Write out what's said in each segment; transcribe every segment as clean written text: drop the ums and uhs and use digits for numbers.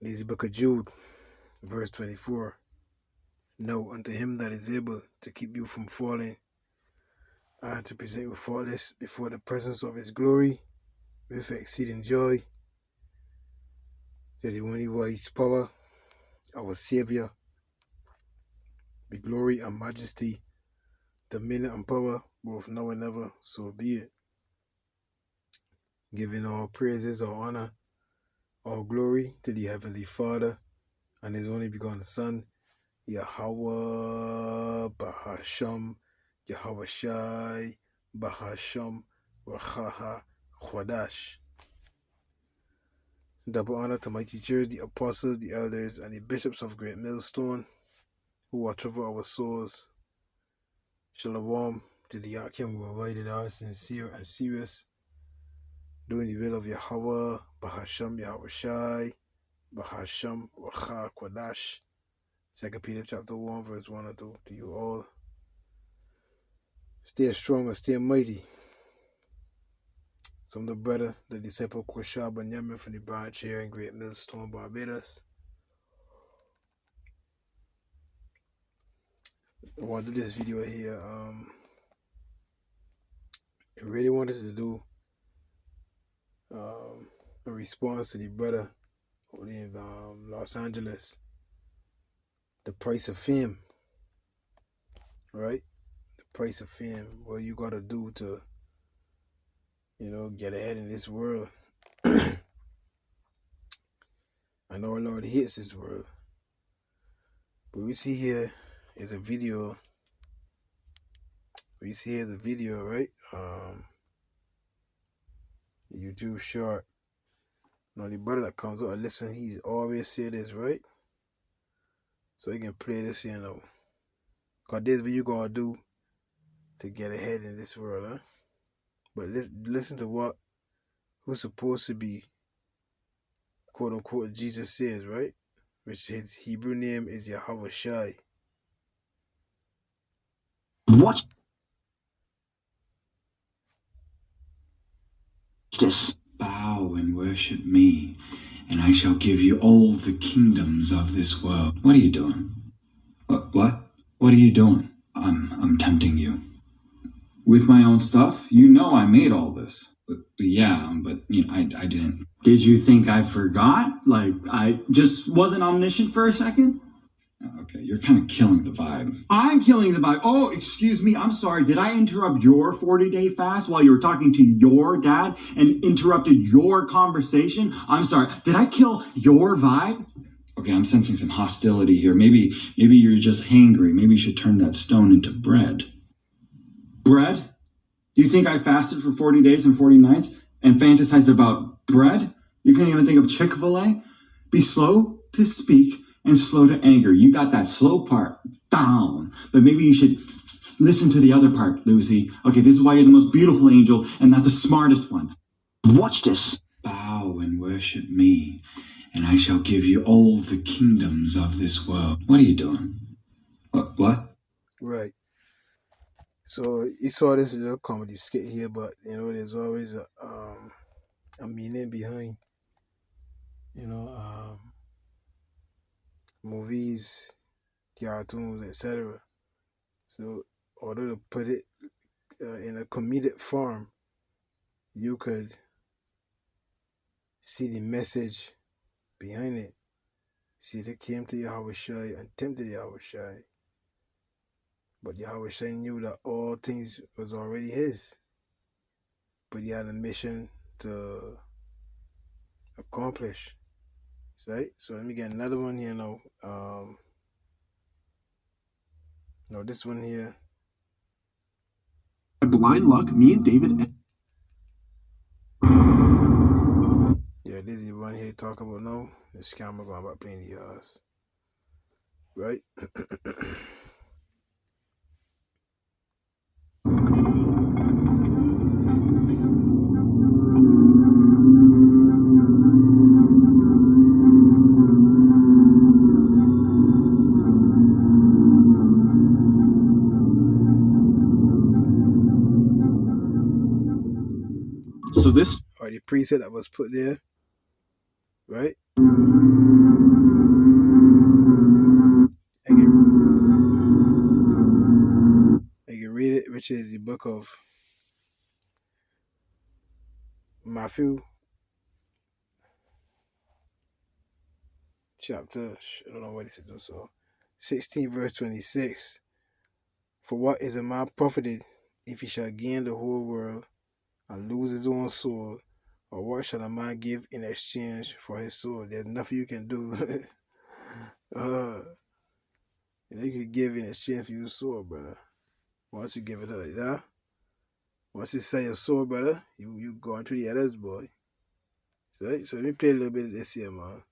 This is the book of Jude, verse 24. No, unto him that is able to keep you from falling and to present you faultless before the presence of his glory with exceeding joy, to the only wise power, our Savior, be glory and majesty, dominion and power, both now and ever, so be it. Giving all praises, all honor, all glory to the Heavenly Father and his only begotten Son, Yahweh Bahasham, Yahweh Shai, Bahasham, Rachaha, Chodash. Double honor to my teachers, the apostles, the elders, and the bishops of Great Millstone, who watch over our souls. Shalom to the Yakim who abided are sincere and serious, doing the will of Yahweh, Bahasham, Yahweh Shai, Bahasham, Racha, Chodash. 2 Peter chapter 1, verse 1 and 2. To you all, stay strong and stay mighty. Some the brother, the disciple Koshab Banyamin from the branch here in Great Millstone, Barbados. I want to do this video here. I really wanted to do a response to the brother who in Los Angeles. The price of fame, right? The price of fame. What you gotta do to, get ahead in this world. I know our Lord hates this world. But we see here is a video. Right? YouTube short. Now the brother that comes out and listen, he always say this, right? So you can play this, Cause this is what you gonna do to get ahead in this world, huh? But listen to who's supposed to be, quote unquote, Jesus says, right? Which his Hebrew name is Yahweh Shai. Watch this. Bow and worship me, and I shall give you all the kingdoms of this world. What are you doing? What? What are you doing? I'm tempting you. With my own stuff? You know I made all this. But I didn't. Did you think I forgot? Like, I just wasn't omniscient for a second? Okay, you're kind of killing the vibe. I'm killing the vibe. Oh, excuse me. I'm sorry. Did I interrupt your 40-day fast while you were talking to your dad and interrupted your conversation? I'm sorry. Did I kill your vibe? Okay, I'm sensing some hostility here. Maybe you're just hangry. Maybe you should turn that stone into bread. Bread? Do you think I fasted for 40 days and 40 nights and fantasized about bread? You can't even think of Chick-fil-A? Be slow to speak and slow to anger. You got that slow part down. But maybe you should listen to the other part, Lucy. Okay, this is why you're the most beautiful angel and not the smartest one. Watch this. Bow and worship me, and I shall give you all the kingdoms of this world. What are you doing? What? Right. So you saw this little comedy skit here, but there's always a meaning behind movies, cartoons, etc. So, order to put it in a comedic form, you could see the message behind it. See, they came to Yahweh Shai and tempted Yahweh Shai. But Yahweh Shai knew that all things was already his. But he had a mission to accomplish. Right? So let me get another one here now. This one here. Blind luck, me and David. Yeah, this is the one here talking about now. This camera going about playing the yards. Right? So this or the preset that was put there, right? which is the book of Matthew, chapter, I don't know what it is, so 16, verse 26. For what is a man profited if he shall gain the whole world and lose his own soul? Or what shall a man give in exchange for his soul? There's nothing you can do. You can give in exchange for your soul, brother. Once you give it like that, once you sell your soul, brother, you go into the others, boy. So let me play a little bit of this here, man.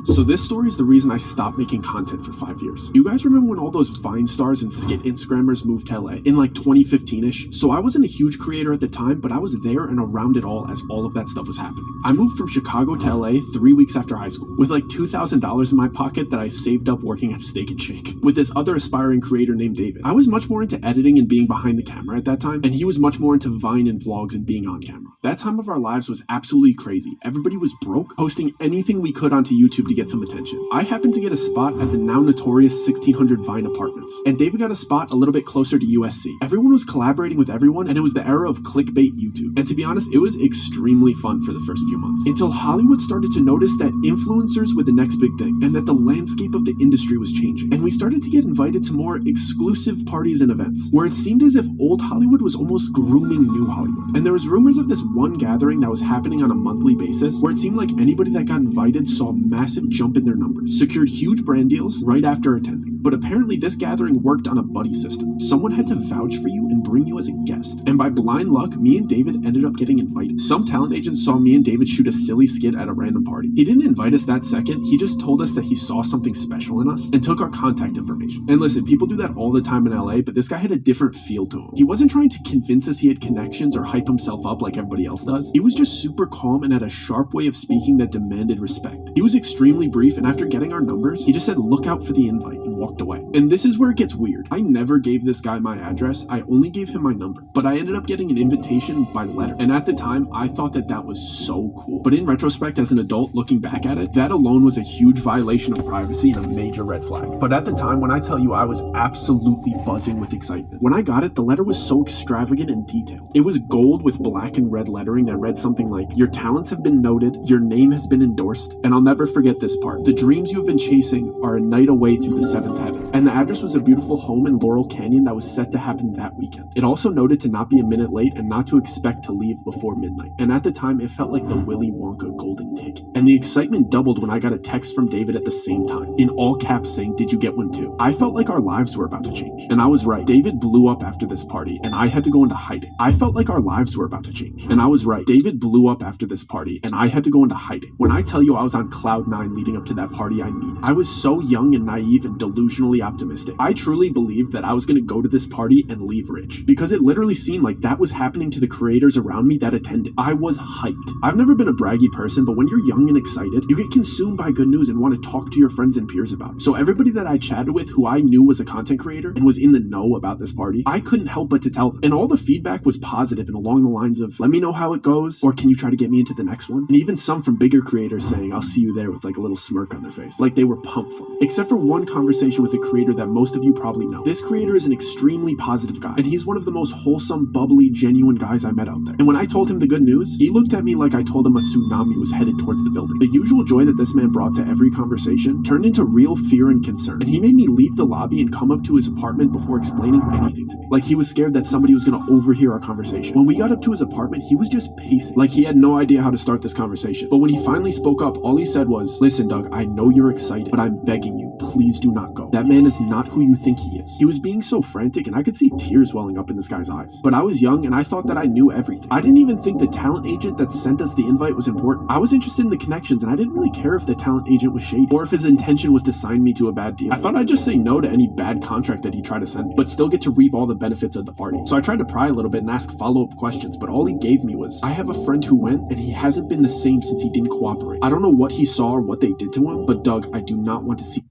So this story is the reason I stopped making content for 5 years. You guys remember when all those Vine stars and skit Instagrammers moved to LA in like 2015-ish? So I wasn't a huge creator at the time, but I was there and around it all as all of that stuff was happening. I moved from Chicago to LA 3 weeks after high school with like $2,000 in my pocket that I saved up working at Steak and Shake with this other aspiring creator named David. I was much more into editing and being behind the camera at that time, and he was much more into Vine and vlogs and being on camera. That time of our lives was absolutely crazy. Everybody was broke, posting anything we could onto YouTube to get some attention. I happened to get a spot at the now notorious 1600 Vine Apartments, and David got a spot a little bit closer to USC. Everyone was collaborating with everyone, and it was the era of clickbait YouTube. And to be honest, it was extremely fun for the first few months, until Hollywood started to notice that influencers were the next big thing, and that the landscape of the industry was changing. And we started to get invited to more exclusive parties and events, where it seemed as if old Hollywood was almost grooming new Hollywood. And there was rumors of this one gathering that was happening on a monthly basis, where it seemed like anybody that got invited saw a massive jump in their numbers, secured huge brand deals right after attending. But apparently this gathering worked on a buddy system. Someone had to vouch for you and bring you as a guest. And by blind luck, me and David ended up getting invited. Some talent agents saw me and David shoot a silly skit at a random party. He didn't invite us that second, he just told us that he saw something special in us and took our contact information. And listen, people do that all the time in LA, but this guy had a different feel to him. He wasn't trying to convince us he had connections or hype himself up like everybody else does. He was just super calm and had a sharp way of speaking that demanded respect. He was extremely brief, and after getting our numbers, he just said, "Look out for the invite," and walked away. And this is where it gets weird. I never gave this guy my address, I only gave him my number. But I ended up getting an invitation by letter. And at the time, I thought that that was so cool. But in retrospect, as an adult, looking back at it, that alone was a huge violation of privacy and a major red flag. But at the time, when I tell you I was absolutely buzzing with excitement. When I got it, the letter was so extravagant and detailed. It was gold with black and red lettering that read something like, "Your talents have been noted, your name has been endorsed, and I'll never forget this part. The dreams you have been chasing are a night away through the seventh heaven." And the address was a beautiful home in Laurel Canyon that was set to happen that weekend. It also noted to not be a minute late and not to expect to leave before midnight. And at the time, it felt like the Willy Wonka golden ticket. And the excitement doubled when I got a text from David at the same time, in all caps saying, "Did you get one too?" I felt like our lives were about to change. And I was right. David blew up after this party, and I had to go into hiding. I felt like our lives were about to change. And I was right. David blew up after this party, and I had to go into hiding. When I tell you I was on cloud 9 leading up to that party, I mean it. I was so young and naive and delusionally optimistic. I truly believed that I was going to go to this party and leave rich, because it literally seemed like that was happening to the creators around me that attended. I was hyped. I've never been a braggy person, but when you're young and excited, you get consumed by good news and want to talk to your friends and peers about it. So everybody that I chatted with who I knew was a content creator and was in the know about this party, I couldn't help but to tell them. And all the feedback was positive and along the lines of, "Let me know how it goes," or "Can you try to get me into the next one?" And even some from bigger creators saying, "I'll see you there," with like a little smirk on their face, like they were pumped for me. Except for one conversation with a creator that most of you probably know. This creator is an extremely positive guy, and he's one of the most wholesome, bubbly, genuine guys I met out there. And when I told him the good news, he looked at me like I told him a tsunami was headed towards the building. The usual joy that this man brought to every conversation turned into real fear and concern, and he made me leave the lobby and come up to his apartment before explaining anything to me. Like he was scared that somebody was going to overhear our conversation. When we got up to his apartment, he was just pacing, like he had no idea how to start this conversation. But when he finally spoke up, all he said was, "Listen, Doug, I know you're excited, but I'm begging you, please do not go. That man is not who you think he is." He was being so frantic, and I could see tears welling up in this guy's eyes. But I was young, and I thought that I knew everything. I didn't even think the talent agent that sent us the invite was important. I was interested in the connections, and I didn't really care if the talent agent was shady, or if his intention was to sign me to a bad deal. I thought I'd just say no to any bad contract that he tried to send me, but still get to reap all the benefits of the party. So I tried to pry a little bit and ask follow-up questions, but all he gave me was, "I have a friend who went, and he hasn't been the same since he didn't cooperate. I don't know what he saw or what they did to him, but Doug, I do not want to see."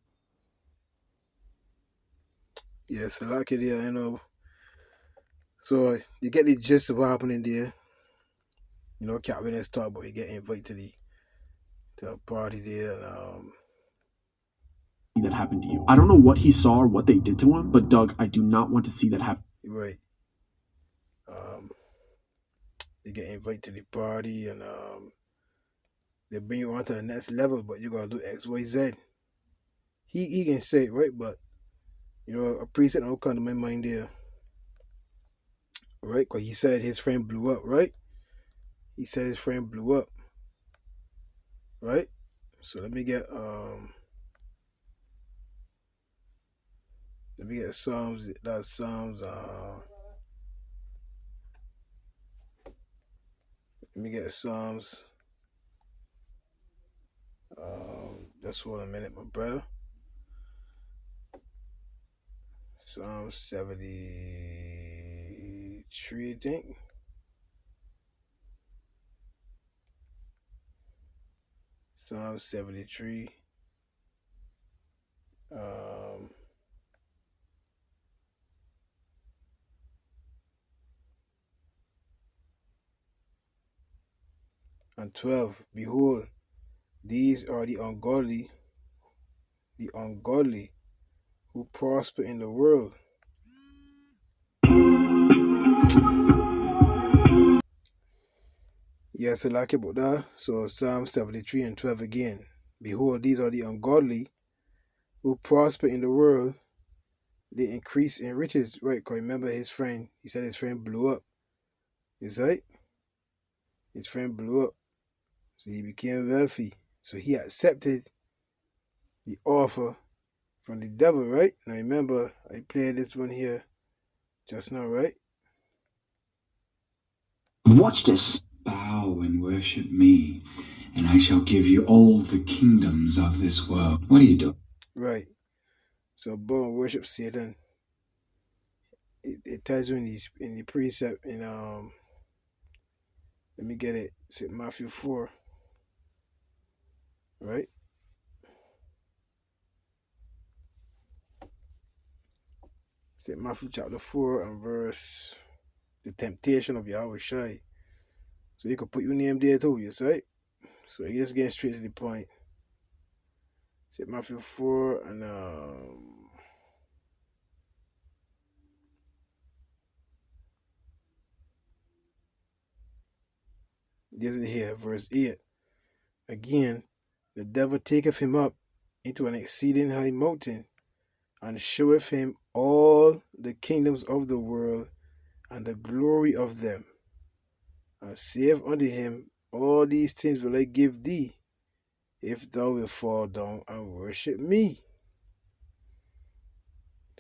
Yes, I like it there, you know. So you get the gist of what happened in there. You know, Captain has talked about you get invited to the to a party there. That happened to you. I don't know what he saw or what they did to him, but Doug, I do not want to see that happen. Right. You get invited to the party, and they bring you on to the next level, but you gotta do X, Y, Z. He can say it, right? But a preset don't come to my mind there, right? Because he said his friend blew up, right? He said his friend blew up, right? So let me get Psalms. That's Psalms. Let me get Psalms. Just hold a minute, my brother. Psalm 73, I think. Psalm 73. And 12. Behold, these are the ungodly who prosper in the world. Yes, I like about that. So Psalm 73 and 12 again. Behold, these are the ungodly who prosper in the world. They increase in riches. Right, because remember his friend. He said his friend blew up. Is right? His friend blew up. So he became wealthy. So he accepted the offer from the devil, right? Now remember, I played this one here just now, right? Watch this. Bow and worship me, and I shall give you all the kingdoms of this world. What are you doing? Right. So bow and worship Satan. It tells you in the precept in let me get it. It's in Matthew 4. Right? It's in Matthew chapter 4 and verse the temptation of Yahweh Shai. So you could put your name there too, you see? So you just get straight to the point. It's in Matthew 4 and this is here, verse 8. Again, the devil taketh him up into an exceeding high mountain, and showeth him all the kingdoms of the world and the glory of them, and saith unto him, all these things will I give thee, if thou wilt fall down and worship me.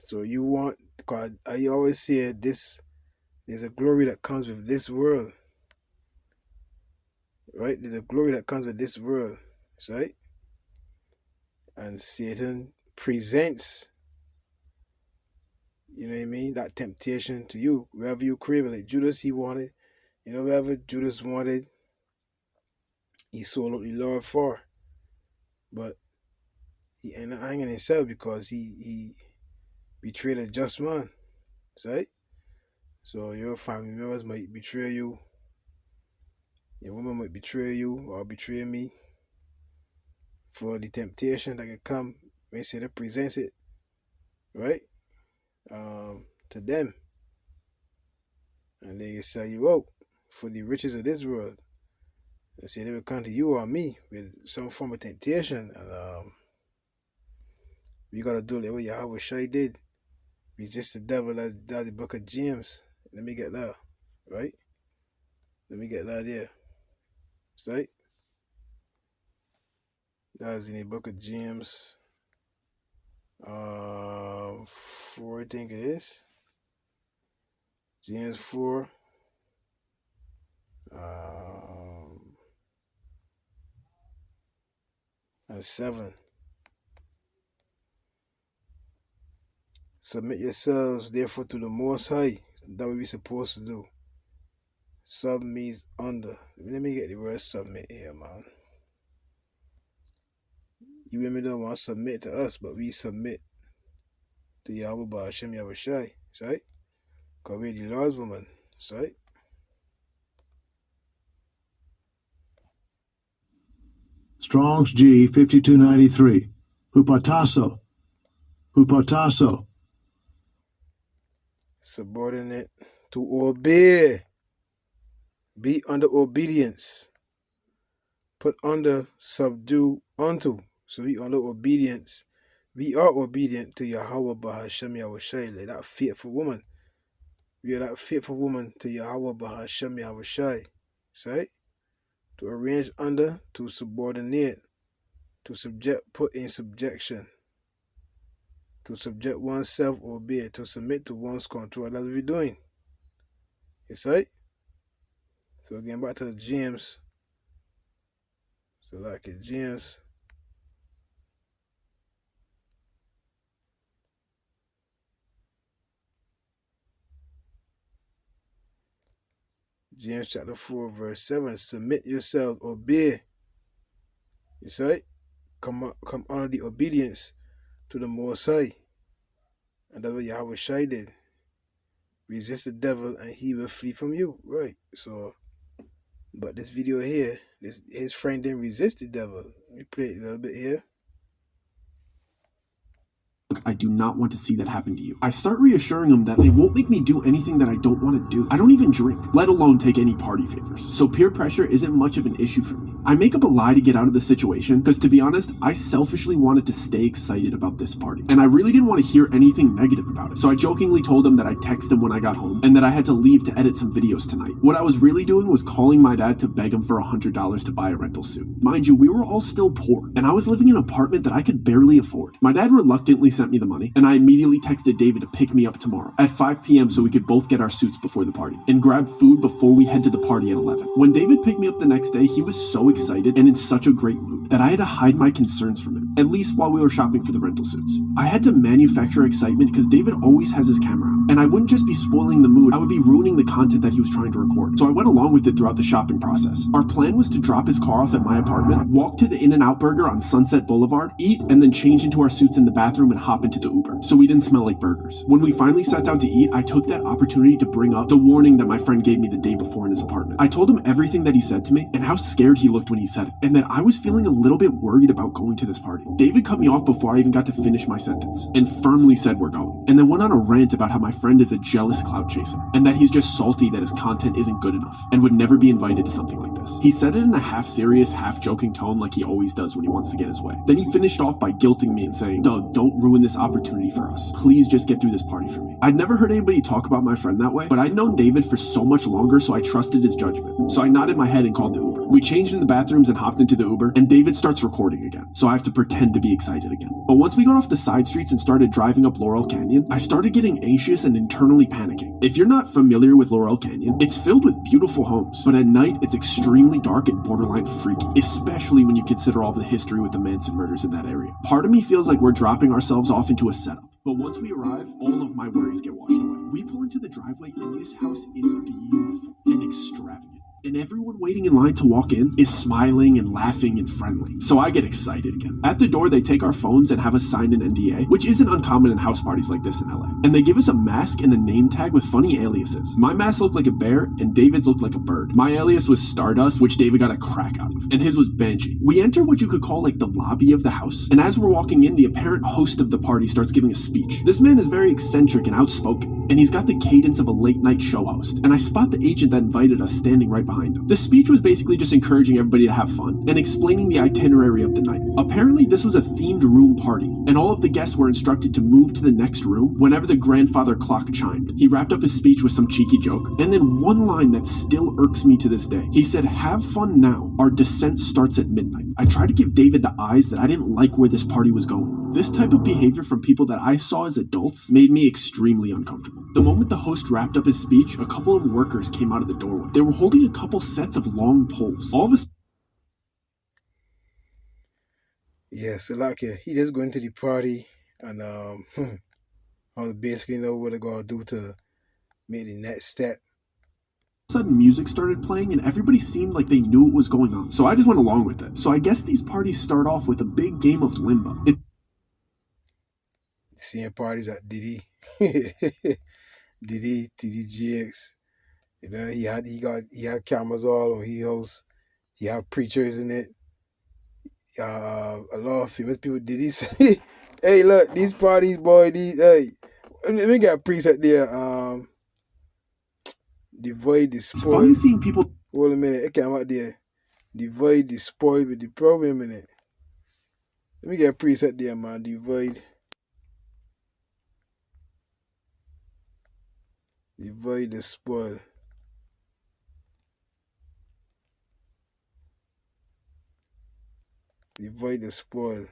So you want, because I always say this, there's a glory that comes with this world, right? There's a glory that comes with this world, right? And Satan presents, you know what I mean, that temptation to you, wherever you crave it. Like Judas, he wanted, wherever Judas wanted, he sold out the Lord for. But he ended up hanging himself because he betrayed a just man, right? So your family members might betray you, your woman might betray you or betray me for the temptation that can come when Satan presents it, right? To them. And they sell you out for the riches of this world. They say they will come to you or me with some form of temptation. And we got to do it the way Yahweh Shai did. Resist the devil. That's the book of James. Let me get that. Right? Let me get that there. Right? That's in the book of James. 4, I think it is. James 4. And 7. Submit yourselves therefore to the Most High. That what we supposed to do. Sub means under. Let me get the word submit here, man. You women don't want to submit to us, but we submit to Yahweh by Hashem Yahweh Shai, right? Because we're the Lord's woman, right? Strong's G 5293. Hupatasso. Hupatasso. Subordinate to obey. Be under obedience. Put under, subdue unto. So we under obedience. We are obedient to Yahweh Bahashem Yahushai, like that faithful woman. We are that faithful woman to Yahweh Bahashem Yahushai. Say? To arrange under, to subordinate, to subject, put in subjection, to subject oneself, obey, to submit to one's control. That's what we're doing. You see? So again, back to James. So like it, James. James chapter 4, verse 7. Submit yourselves, obey. You see? Come under the obedience to the Most High. And that's what Yahweh Shai did. Resist the devil and he will flee from you. Right. So, but this video here, his friend didn't resist the devil. Let me play it a little bit here. I do not want to see that happen to you. I start reassuring them that they won't make me do anything that I don't want to do. I don't even drink, let alone take any party favors. So peer pressure isn't much of an issue for me. I make up a lie to get out of the situation because, to be honest, I selfishly wanted to stay excited about this party. And I really didn't want to hear anything negative about it. So I jokingly told him that I'd text him when I got home and that I had to leave to edit some videos tonight. What I was really doing was calling my dad to beg him for $100 to buy a rental suit. Mind you, we were all still poor and I was living in an apartment that I could barely afford. My dad reluctantly sent me the money and I immediately texted David to pick me up tomorrow at 5 p.m. so we could both get our suits before the party and grab food before we head to the party at 11. When David picked me up the next day, he was so excited and in such a great mood that I had to hide my concerns from him, at least while we were shopping for the rental suits. I had to manufacture excitement because David always has his camera out, and I wouldn't just be spoiling the mood, I would be ruining the content that he was trying to record. So I went along with it throughout the shopping process. Our plan was to drop his car off at my apartment, walk to the In-N-Out Burger on Sunset Boulevard, eat, and then change into our suits in the bathroom and hop into the Uber, so we didn't smell like burgers. When we finally sat down to eat, I took that opportunity to bring up the warning that my friend gave me the day before in his apartment. I told him everything that he said to me and how scared he looked when he said it, and that I was feeling a little bit worried about going to this party. David cut me off before I even got to finish my sentence and firmly said we're going, and then went on a rant about how my friend is a jealous clout chaser and that he's just salty that his content isn't good enough and would never be invited to something like this. He said it in a half serious, half joking tone like he always does when he wants to get his way. Then he finished off by guilting me and saying, "Doug, don't ruin this opportunity for us. Please just get through this party for me." I'd never heard anybody talk about my friend that way, but I'd known David for so much longer, so I trusted his judgment. So I nodded my head and called the Uber. We changed in the bathrooms and hopped into the Uber, and David starts recording again, so I have to pretend to be excited again. But once we got off the side streets and started driving up Laurel Canyon, I started getting anxious and internally panicking. If you're not familiar with Laurel Canyon, it's filled with beautiful homes, but at night it's extremely dark and borderline freaky, especially when you consider all the history with the Manson murders in that area. Part of me feels like we're dropping ourselves off into a setup. But once we arrive, all of my worries get washed away. We pull into the driveway and this house is beautiful and extravagant. And everyone waiting in line to walk in is smiling and laughing and friendly. So I get excited again. At the door, they take our phones and have us sign an NDA, which isn't uncommon in house parties like this in LA. And they give us a mask and a name tag with funny aliases. My mask looked like a bear and David's looked like a bird. My alias was Stardust, which David got a crack out of. And his was Banshee. We enter what you could call like the lobby of the house. And as we're walking in, the apparent host of the party starts giving a speech. This man is very eccentric and outspoken, and he's got the cadence of a late night show host. And I spot the agent that invited us standing right behind him. The speech was basically just encouraging everybody to have fun and explaining the itinerary of the night. Apparently this was a themed room party, and all of the guests were instructed to move to the next room whenever the grandfather clock chimed. He wrapped up his speech with some cheeky joke, and then one line that still irks me to this day. He said, "Have fun now. Our descent starts at midnight." I tried to give David the eyes that I didn't like where this party was going. This type of behavior from people that I saw as adults made me extremely uncomfortable. The moment the host wrapped up his speech, a couple of workers came out of the doorway. They were holding a couple sets of long poles. All of a Yeah, so like he just going to the party and I basically know what they're gonna do to make the next step. sudden music started playing and everybody seemed like they knew what was going on. So I just went along with it. So I guess these parties start off with a big game of limbo. Seeing parties at Diddy, Diddy, TDGX. You know, he had cameras all on. He had preachers in it. a lot of famous people did this. Hey, look, these parties, boy. These hey, we got preset there. Divide the It's spoil. funny seeing people Hold a minute, it came out there. Divide the spoil with the problem in it. Let me get a preset there, man. Divide the spoil. Divide the spoil.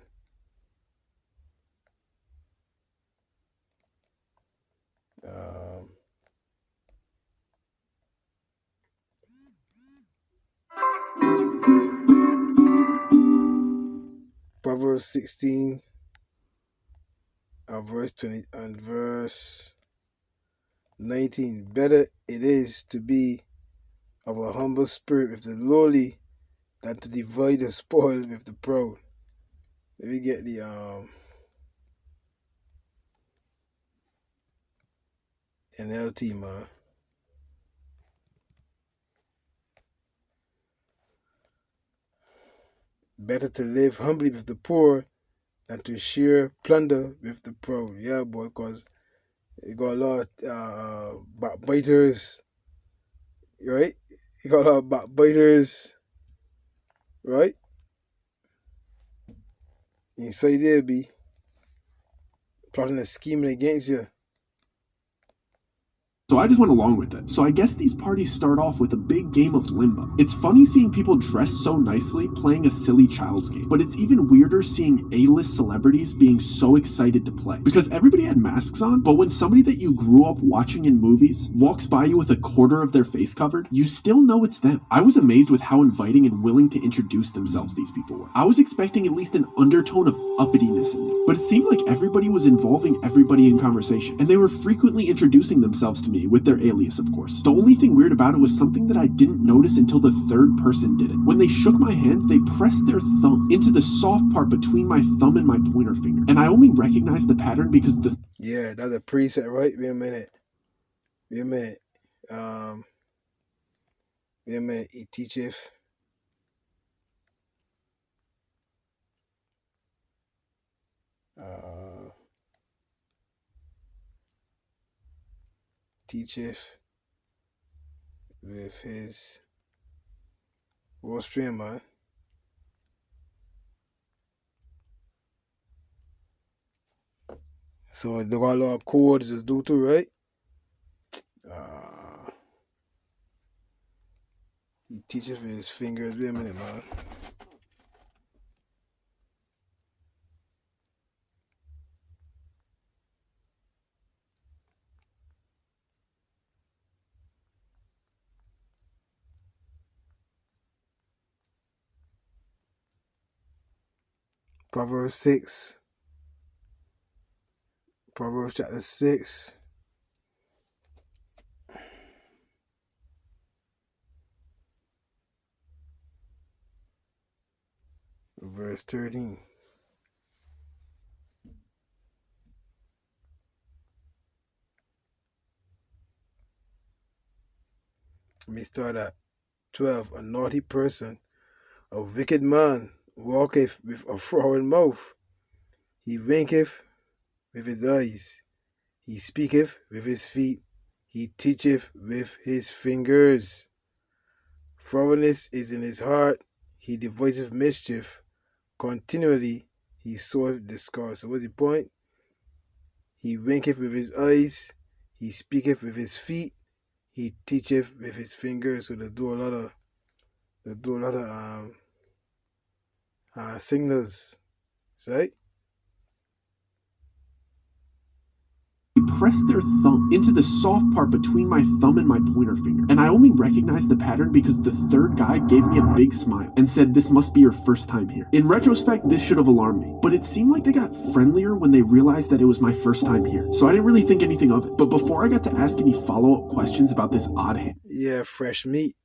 Proverbs 16 and verse 20 and verse 19. Better it is to be of a humble spirit with the lowly than to divide the spoil with the proud. Let me get the NLT, man. Better to live humbly with the poor than to share plunder with the proud. Yeah, boy, because you got a lot of backbiters, right? You got a lot of backbiters, right? Inside there be plotting and scheming against you. So I just went along with it. So I guess these parties start off with a big game of limbo. It's funny seeing people dressed so nicely playing a silly child's game, but it's even weirder seeing A-list celebrities being so excited to play. Because everybody had masks on, but when somebody that you grew up watching in movies walks by you with a quarter of their face covered, you still know it's them. I was amazed with how inviting and willing to introduce themselves these people were. I was expecting at least an undertone of uppityness in there, but it seemed like everybody was involving everybody in conversation, and they were frequently introducing themselves to me with their alias, of course. The only thing weird about it was something that I didn't notice until the third person did it. When they shook my hand, they pressed their thumb into the soft part between my thumb and my pointer finger, and I only recognized the pattern because the Yeah, that's a preset, right? Wait a minute. He teacheth. Teacheth with his what stream, man. So they got a lot of chords is due to, right? He teaches with his fingers. Wait a minute, man. Proverbs chapter 6. Verse 13. Let me start at 12. A naughty person, a wicked man, walketh with a froward mouth. He winketh with his eyes. He speaketh with his feet. He teacheth with his fingers. Frowardness is in his heart. He deviseth mischief. Continually he soweth discord. So what's the point? He winketh with his eyes. He speaketh with his feet. He teacheth with his fingers. So they do a lot of signals. Right? pressed their thumb into the soft part between my thumb and my pointer finger, and I only recognized the pattern because the third guy gave me a big smile and said, "This must be your first time here." In retrospect, this should have alarmed me, but it seemed like they got friendlier when they realized that it was my first time here, so I didn't really think anything of it. But before I got to ask any follow-up questions about this odd hand, Yeah, fresh meat.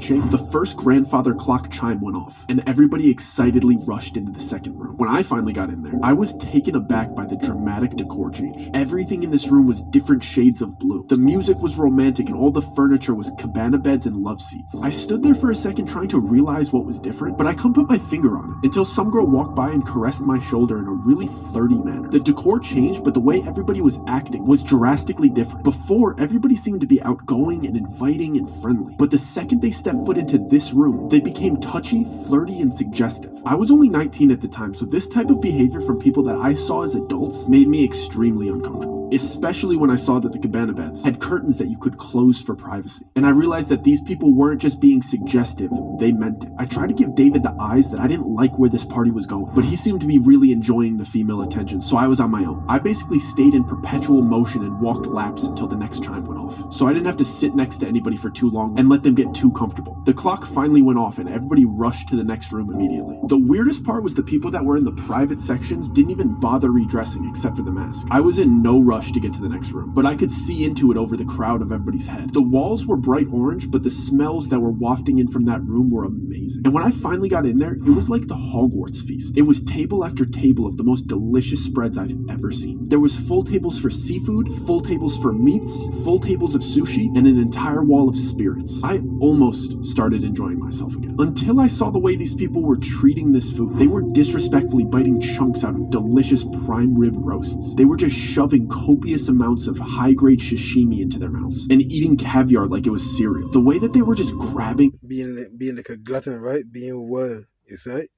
shape, the first grandfather clock chime went off, and everybody excitedly rushed into the second room. When I finally got in there, I was taken aback by the dramatic decor change. Everything in this room was different shades of blue. The music was romantic and all the furniture was cabana beds and love seats. I stood there for a second trying to realize what was different, but I couldn't put my finger on it until some girl walked by and caressed my shoulder in a really flirty manner. The decor changed, but the way everybody was acting was drastically different. Before, everybody seemed to be outgoing and inviting and friendly, but the second they stepped foot into this room, they became touchy, flirty, and suggestive. I was only 19 at the time, so this type of behavior from people that I saw as adults made me extremely uncomfortable. Especially when I saw that the cabana beds had curtains that you could close for privacy. And I realized that these people weren't just being suggestive, they meant it. I tried to give David the eyes that I didn't like where this party was going, but he seemed to be really enjoying the female attention, so I was on my own. I basically stayed in perpetual motion and walked laps until the next chime went off, so I didn't have to sit next to anybody for too long and let them get too comfortable. The clock finally went off and everybody rushed to the next room immediately. The weirdest part was the people that were in the private sections didn't even bother redressing except for the mask. I was in no rush to get to the next room, but I could see into it over the crowd of everybody's head. The walls were bright orange, but the smells that were wafting in from that room were amazing. And when I finally got in there, it was like the Hogwarts feast. It was table after table of the most delicious spreads I've ever seen. There was full tables for seafood, full tables for meats, full tables of sushi, and an entire wall of spirits. I almost started enjoying myself again. Until I saw the way these people were treating this food. They were disrespectfully biting chunks out of delicious prime rib roasts. They were just shoving copious amounts of high-grade sashimi into their mouths and eating caviar like it was cereal. The way that they were just grabbing... Being like a glutton, right? Being well, you say?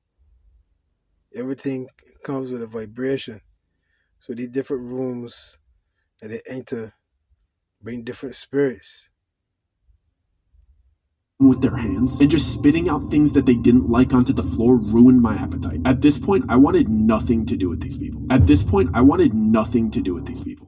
Everything comes with a vibration. So these different rooms that they enter bring different spirits. With their hands and just spitting out things that they didn't like onto the floor ruined my appetite. At this point, I wanted nothing to do with these people.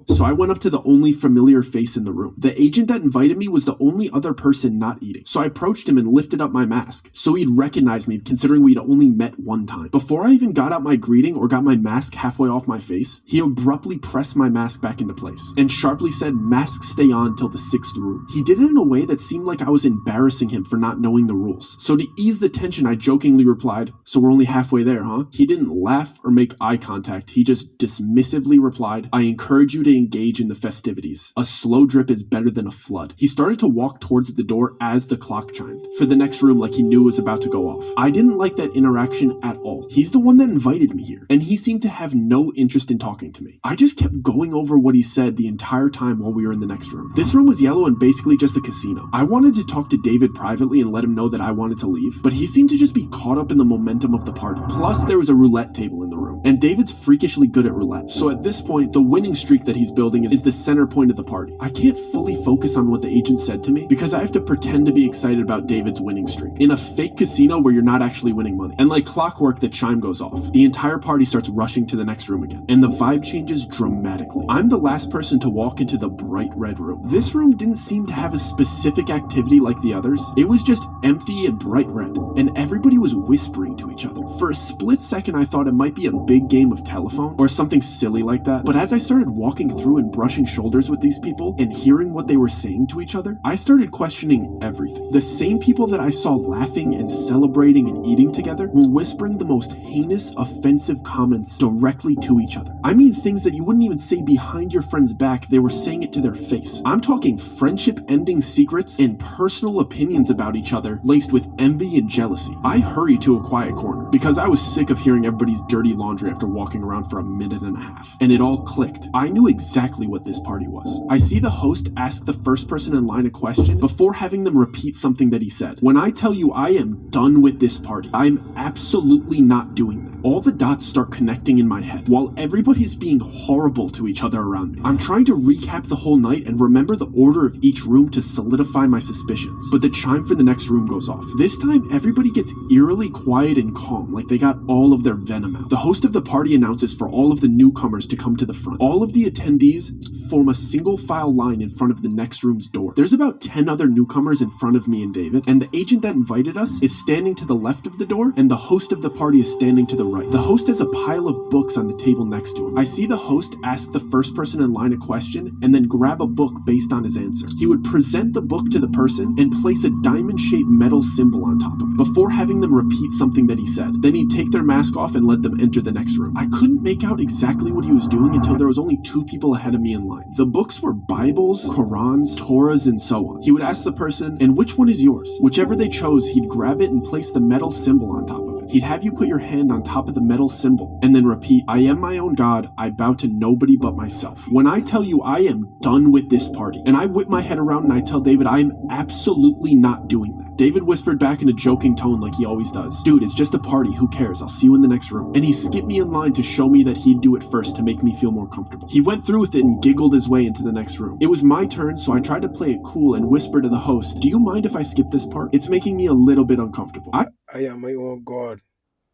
So I went up to the only familiar face in the room. The agent that invited me was the only other person not eating. So I approached him and lifted up my mask so he'd recognize me, considering we'd only met one time. Before I even got out my greeting or got my mask halfway off my face, he abruptly pressed my mask back into place and sharply said, "Mask stay on till the 6th room." He did it in a way that seemed like I was embarrassing him for not knowing the rules. So to ease the tension, I jokingly replied, "So we're only halfway there, huh?" He didn't laugh or make eye contact. He just dismissively replied, "I encourage you to engage in the festivities. A slow drip is better than a flood." He started to walk towards the door as the clock chimed for the next room, like he knew it was about to go off. I didn't like that interaction at all. He's the one that invited me here, and he seemed to have no interest in talking to me. I just kept going over what he said the entire time while we were in the next room. This room was yellow and basically just a casino. I wanted to talk to David privately and let him know that I wanted to leave, but he seemed to just be caught up in the momentum of the party. Plus, there was a roulette table in the room, and David's freakishly good at roulette. So at this point, the winning streak that he's building is the center point of the party. I can't fully focus on what the agent said to me because I have to pretend to be excited about David's winning streak in a fake casino where you're not actually winning money. And like clockwork, the chime goes off. The entire party starts rushing to the next room again, and the vibe changes dramatically. I'm the last person to walk into the bright red room. This room didn't seem to have a specific activity like the others. It was just empty and bright red, and everybody was whispering to each other. For a split second, I thought it might be a big game of telephone or something silly like that, but as I started walking through and brushing shoulders with these people and hearing what they were saying to each other, I started questioning everything. The same people that I saw laughing and celebrating and eating together were whispering the most heinous, offensive comments directly to each other. I mean things that you wouldn't even say behind your friend's back, they were saying it to their face. I'm talking friendship-ending secrets and personal opinions about each other laced with envy and jealousy. I hurried to a quiet corner because I was sick of hearing everybody's dirty laundry after walking around for a minute and a half. And it all clicked. I knew exactly what this party was. I see the host ask the first person in line a question before having them repeat something that he said. When I tell you I am done with this party, I'm absolutely not doing that. All the dots start connecting in my head while everybody's being horrible to each other around me. I'm trying to recap the whole night and remember the order of each room to solidify my suspicions, but the chime for the next room goes off. This time, everybody gets eerily quiet and calm, like they got all of their venom out. The host of the party announces for all of the newcomers to come to the front. All of the attendees form a single file line in front of the next room's door. There's about 10 other newcomers in front of me and David, and the agent that invited us is standing to the left of the door, and the host of the party is standing to the right. The host has a pile of books on the table next to him. I see the host ask the first person in line a question, and then grab a book based on his answer. He would present the book to the person and place a diamond-shaped metal symbol on top of it, before having them repeat something that he said. Then he'd take their mask off and let them enter the next room. I couldn't make out exactly what he was doing until there was only 2 people ahead of me in line. The books were Bibles, Qurans, Torahs, and so on. He would ask the person, "And which one is yours?" Whichever they chose, he'd grab it and place the metal symbol on top of it. He'd have you put your hand on top of the metal symbol and then repeat, "I am my own God, I bow to nobody but myself." When I tell you I am done with this party, and I whip my head around and I tell David I am absolutely not doing that. David whispered back in a joking tone like he always does, "Dude, it's just a party, who cares? I'll see you in the next room." And he skipped me in line to show me that he'd do it first to make me feel more comfortable. He went through with it and giggled his way into the next room. It was my turn, so I tried to play it cool and whisper to the host, "Do you mind if I skip this part? It's making me a little bit uncomfortable." I am my own God.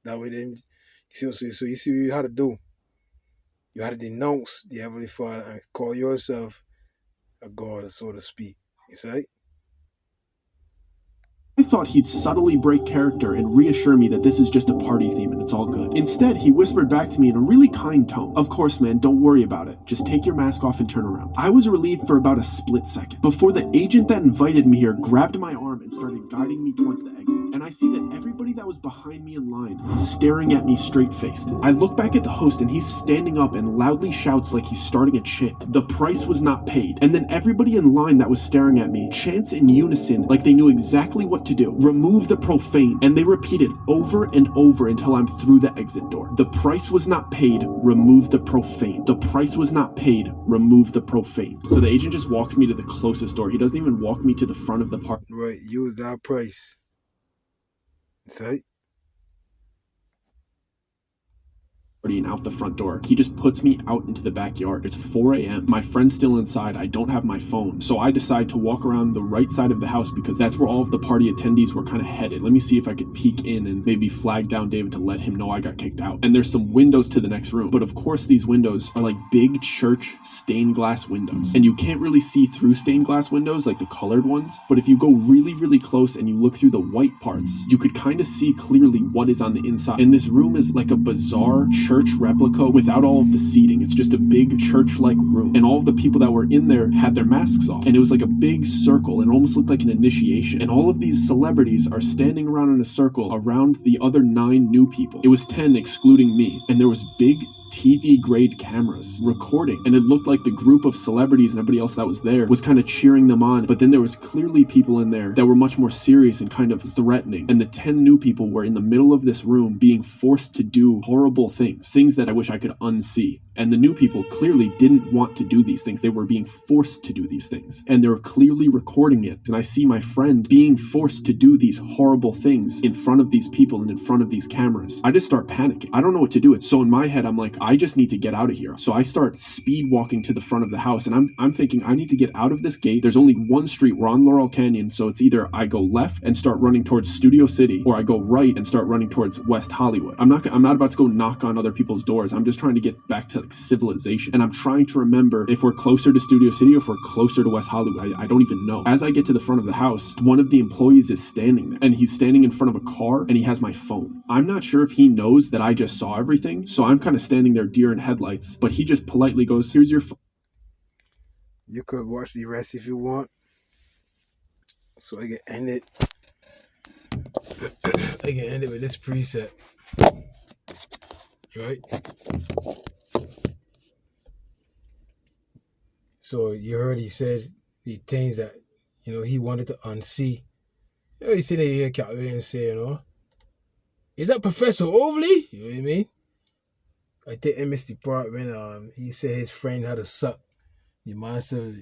That way then, so you see what you had to do. You had to denounce the Heavenly Father and call yourself a God, so to speak. You see? I thought he'd subtly break character and reassure me that this is just a party theme and it's all good. Instead, he whispered back to me in a really kind tone, "Of course, man, don't worry about it. Just take your mask off and turn around." I was relieved for about a split second, before the agent that invited me here grabbed my arm and started guiding me towards the exit. And I see that everybody that was behind me in line is staring at me straight-faced. I look back at the host and he's standing up and loudly shouts like he's starting a chant. The price was not paid. And then everybody in line that was staring at me chants in unison like they knew exactly what to do. "Remove the profane." And they repeat it over and over until I'm through the exit door. "The price was not paid. Remove the profane. The price was not paid. Remove the profane." So the agent just walks me to the closest door. He doesn't even walk me to the front of the park. Right, use that price. See? And out the front door. He just puts me out into the backyard. It's 4 a.m. My friend's still inside. I don't have my phone. So I decide to walk around the right side of the house because that's where all of the party attendees were kind of headed. Let me see if I could peek in and maybe flag down David to let him know I got kicked out. And there's some windows to the next room. But of course these windows are like big church stained glass windows. And you can't really see through stained glass windows like the colored ones. But if you go really, really close and you look through the white parts, you could kind of see clearly what is on the inside. And this room is like a bizarre church replica without all of the seating. It's just a big church-like room. And all of the people that were in there had their masks off. And it was like a big circle and it almost looked like an initiation. And all of these celebrities are standing around in a circle around the other 9 new people. It was 10 excluding me. And there was big TV grade cameras recording, and it looked like the group of celebrities and everybody else that was there was kind of cheering them on, but then there was clearly people in there that were much more serious and kind of threatening, and the 10 new people were in the middle of this room being forced to do horrible things that I wish I could unsee. And the new people clearly didn't want to do these things. They were being forced to do these things. And they were clearly recording it. And I see my friend being forced to do these horrible things in front of these people and in front of these cameras. I just start panicking. I don't know what to do. So in my head, I'm like, I just need to get out of here. So I start speed walking to the front of the house. And I'm thinking, I need to get out of this gate. There's only one street. We're on Laurel Canyon. So it's either I go left and start running towards Studio City, or I go right and start running towards West Hollywood. I'm not about to go knock on other people's doors. I'm just trying to get back to civilization. And I'm trying to remember if we're closer to Studio City or if we're closer to West Hollywood. I don't even know. As I get to the front of the house, one of the employees is standing there, and he's standing in front of a car, and he has my phone. I'm not sure if he knows that I just saw everything, so I'm kind of standing there deer in headlights, but he just politely goes, "Here's your phone." You could watch the rest if you want. So I can end it. I can end it with this preset. Right? So you heard he said the things that, he wanted to unsee. He said that he can't really say, is that Professor Overly? You know what I mean? I think I missed the part when he said his friend had to suck the monster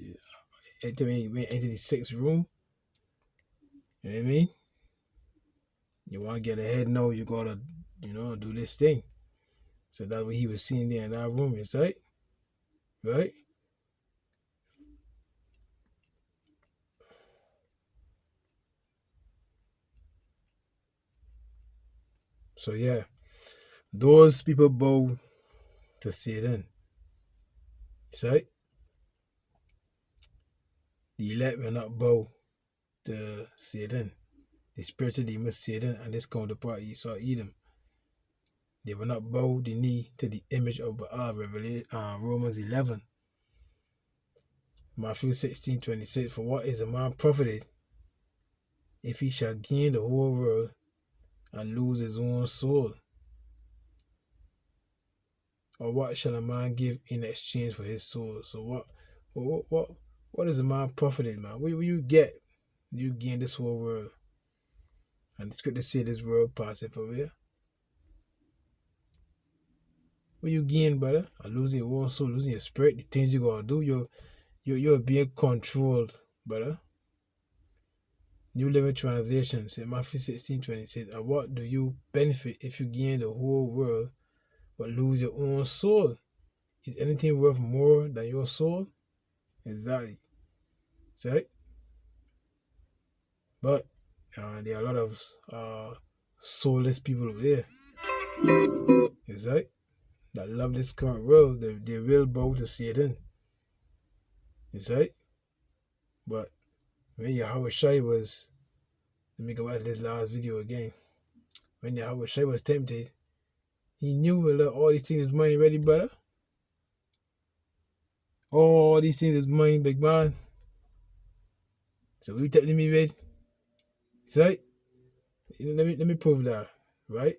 into the 6th room. You know what I mean? You want to get ahead now, you gotta, do this thing. So that's what he was seeing there in that room, is right? Right? So yeah, those people bow to see it in. See? The elect will not bow to Satan, the spiritual demon Satan, and his counterpart Esau Edom. They will not bow the knee to the image of Baal, Romans 11. Matthew 16:26. For what is a man profited if he shall gain the whole world and lose his own soul? Or what shall a man give in exchange for his soul? So what is a man profited, man? What will you get? You gain this whole world. And the scripture say this world passeth away. What you gain, brother? And losing your own soul, losing your spirit, the things you gotta do, you're being controlled, brother. New Living Translation says Matthew 16:26. And what do you benefit if you gain the whole world but lose your own soul? Is anything worth more than your soul? Exactly. See? But there are a lot of soulless people over there. Is right? That love this current world. They will bow to Satan. Is right? But when Yahweh Shai was, let me go back to this last video again. When Yahweh Shai was tempted, he knew all these things is money ready, brother. All these things is money, big man. So what you telling me, with? Right? Let me prove that, right?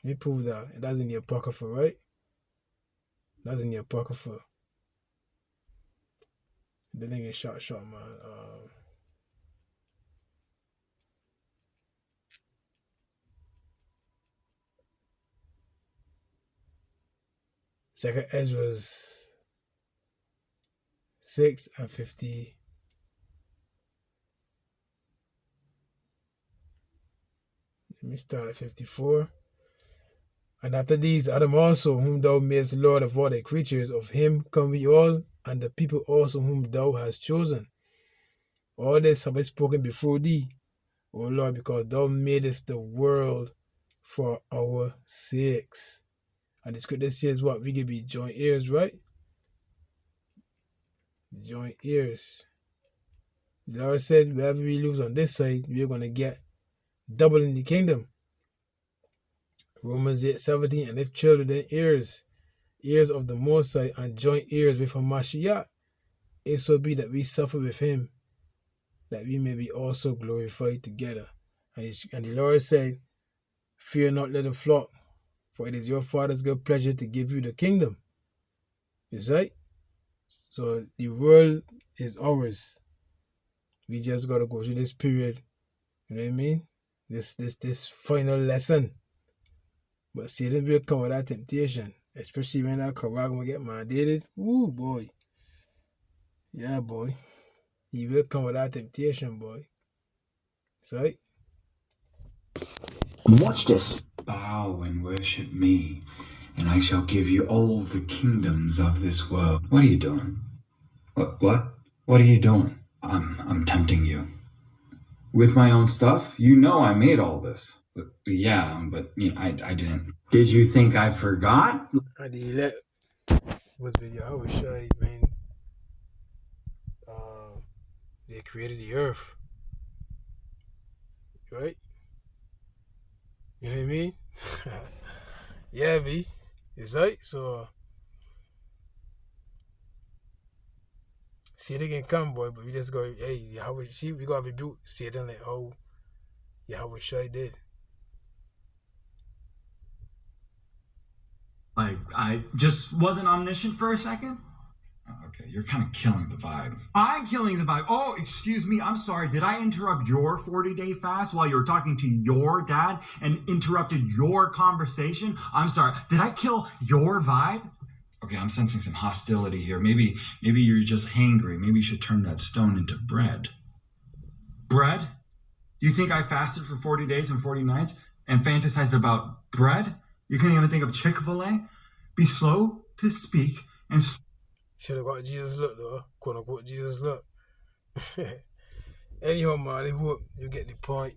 Let me prove that. And that's in the Apocrypha, right? That's in the Apocrypha. The thing is short, man. Second Ezra's 6 and 50. Let me start at 54. And after these, Adam also, whom thou madest Lord of all the creatures, of him come we all, and the people also whom thou hast chosen. All this have I spoken before thee, O Lord, because thou madest the world for our sakes. And the scripture says what? We can be joint heirs, right? Joint heirs. The Lord said, wherever we lose on this side, we're going to get double in the kingdom. Romans 8:17, and if children, then heirs, heirs of the Most High, and joint heirs with Hamashiach, it so be that we suffer with him, that we may be also glorified together. And the Lord said, fear not, little flock, for it is your Father's good pleasure to give you the kingdom. Is right? So the world is ours. We just got to go through this period. You know what I mean? This final lesson. But Satan will come with that temptation, especially when that Quran will get mandated. Ooh, boy. Yeah, boy. He will come with that temptation, boy. That's right. Watch this. Bow and worship me, and I shall give you all the kingdoms of this world. What are you doing? What? What are you doing? I'm tempting you. With my own stuff? You know I made all this. But I didn't. Did you think I forgot? And the elect was with Yahweh Shai when they created the earth. Right? You know what I mean? Yeah, B. It's right. So Satan can come, boy, but we just go, hey, Yahweh, see, we gotta rebuke Satan like how Yahweh Shai did. Like, I just wasn't omniscient for a second? Okay, you're kind of killing the vibe. I'm killing the vibe. Oh, excuse me. I'm sorry. Did I interrupt your 40-day fast while you were talking to your dad and interrupted your conversation? I'm sorry. Did I kill your vibe? Okay, I'm sensing some hostility here. Maybe you're just hangry. Maybe you should turn that stone into bread. Bread? You think I fasted for 40 days and 40 nights and fantasized about bread? You couldn't even think of Chick-fil-A? Be slow to speak and... Should have got Jesus look, though. Quote unquote Jesus look. Anyhow, man, I hope you get the point.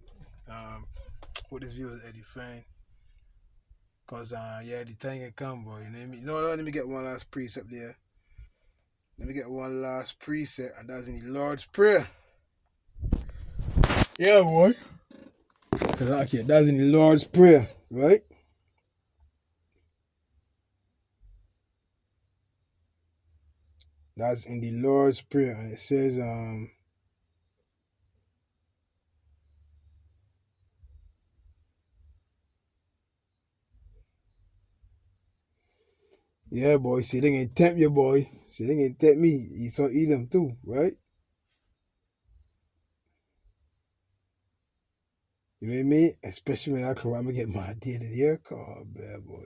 What this video is edifying. Because, the time can come, boy. You know what I mean? No, let me get one last precept there. Let me get one last preset, and that's in the Lord's Prayer. Yeah, boy. Okay, that's in the Lord's Prayer, right? That's in the Lord's Prayer, and it says, yeah, boy, see, they can tempt you, boy. See, they can tempt me. You saw Edom too, right? You know what I mean? Especially when I come, I'm going to get my daily haircut, oh, bad boy.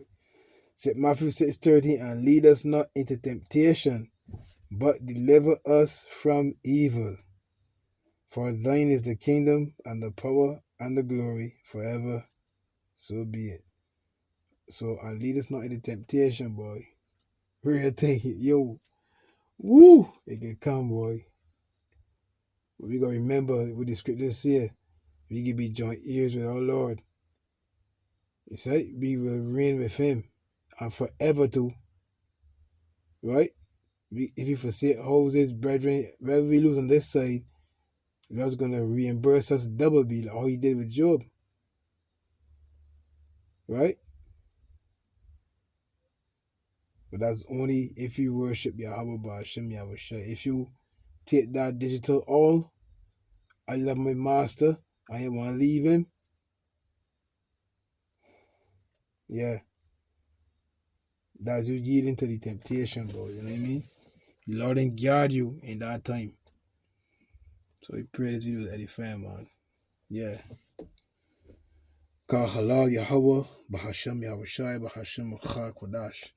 Said Matthew 6:30, and lead us not into temptation, but deliver us from evil. For thine is the kingdom, and the power, and the glory, forever. So be it. So, and lead us not into temptation, boy. Real thing, yo. Woo! It can come, boy. But we got to remember what the scriptures say. We can be joint ears with our Lord. You say we will reign with him, and forever too. Right? If you forsake houses, brethren, wherever we lose on this side, God's going to reimburse us double B, like how he did with Job. Right? But that's only if you worship Yahweh Ba'ashem Yahweh Shai. If you take that digital all, I love my master, I ain't want to leave him. Yeah. That's you yielding to the temptation, bro. You know what I mean? The Lord ain't guard you in that time. So we pray this video is edifying, man. Yeah. Ka halal Yahweh, Bahashem Yahweh Shai, Bahashem Machar Kodash.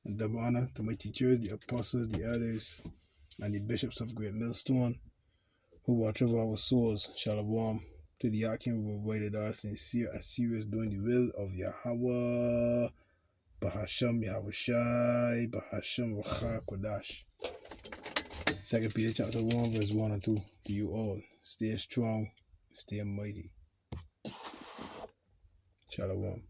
And double honor to my teachers, the apostles, the elders, and the bishops of Great Millstone, who watch over our souls. Shalom to the Yakin who avoided our sincere and serious doing the will of Yahweh, Bahashem Yahweh Shai, Bahashem Machar Kodash. 2 Peter chapter 1, verse 1 and 2. To you all, stay strong, stay mighty. Shalom.